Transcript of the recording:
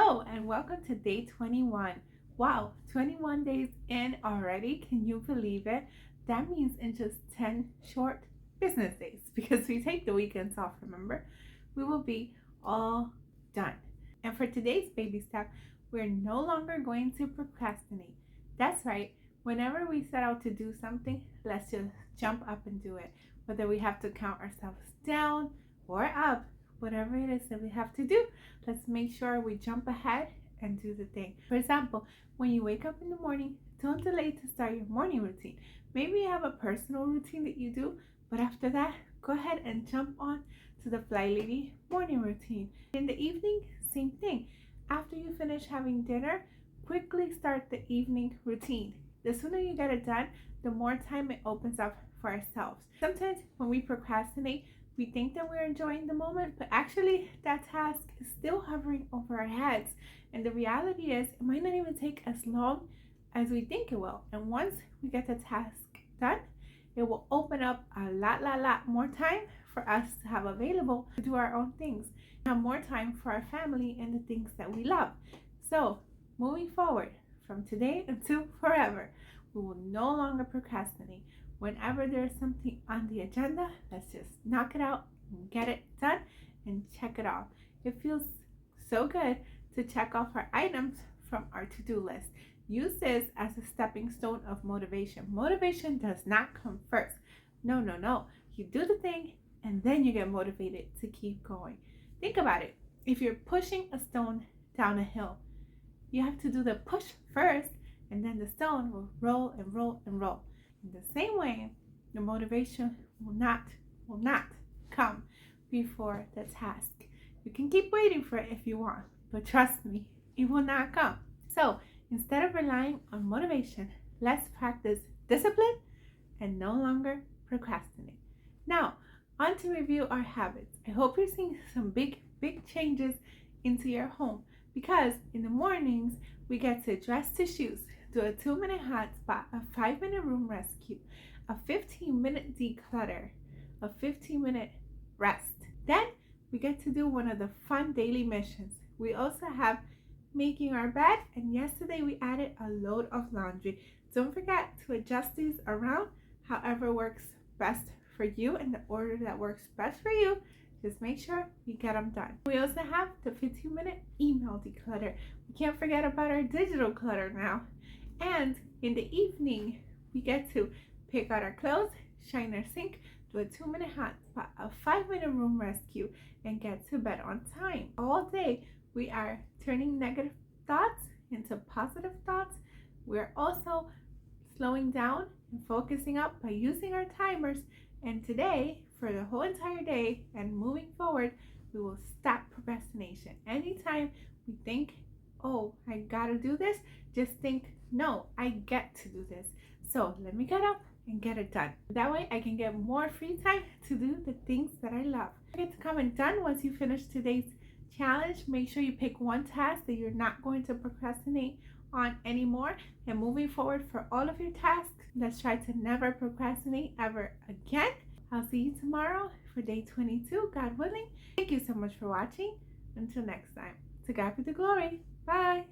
Hello and welcome to day 21. Wow, 21 days in already. Can you believe it? That means in just 10 short business days, because we take the weekends off, remember? We will be all done. And for today's baby step, we're no longer going to procrastinate. That's right. Whenever we set out to do something, let's just jump up and do it. Whether we have to count ourselves down or up, whatever it is that we have to do, let's make sure we jump ahead and do the thing. For example, when you wake up in the morning, don't delay to start your morning routine. Maybe you have a personal routine that you do, but after that, go ahead and jump on to the Flylady morning routine. In the evening, same thing. After you finish having dinner, quickly start the evening routine. The sooner you get it done, the more time it opens up for ourselves. Sometimes when we procrastinate, we think that we're enjoying the moment, but actually that task is still hovering over our heads. And the reality is, it might not even take as long as we think it will. And once we get the task done, it will open up a lot more time for us to have available to do our own things. Have more time for our family and the things that we love. So moving forward, from today until forever, we will no longer procrastinate. Whenever there's something on the agenda, let's just knock it out and get it done and check it off. It feels so good to check off our items from our to-do list. Use this as a stepping stone of motivation. Motivation does not come first. No. You do the thing and then you get motivated to keep going. Think about it. If you're pushing a stone down a hill, you have to do the push first, and then the stone will roll and roll and roll. In the same way, the motivation will not come before the task. You can keep waiting for it if you want, but trust me, it will not come. So instead of relying on motivation, let's practice discipline and no longer procrastinate. Now, on to review our habits. I hope you're seeing some big changes into your home, because in the mornings, we get to dress to shoes, do a 2-minute hot spot, a 5-minute room rescue, a 15-minute declutter, a 15-minute rest. Then we get to do one of the fun daily missions. We also have making our bed, and yesterday we added a load of laundry. Don't forget to adjust these around however works best for you, in the order that works best for you. Just make sure we get them done. We also have the 15-minute email declutter. We can't forget about our digital clutter now. And in the evening, we get to pick out our clothes, shine our sink, do a 2-minute hot spot, a 5-minute room rescue, and get to bed on time. All day, we are turning negative thoughts into positive thoughts. We're also slowing down and focusing up by using our timers. And today, for the whole entire day and moving forward, we will stop procrastination. Anytime we think, oh, I gotta do this, just think, no, I get to do this. So let me get up and get it done. That way I can get more free time to do the things that I love. Don't forget to comment done once you finish today's challenge. Make sure you pick one task that you're not going to procrastinate on anymore, and moving forward for all of your tasks, let's try to never procrastinate ever again. I'll see you tomorrow for day 22, God willing. Thank you so much for watching. Until next time, to God be the glory. Bye.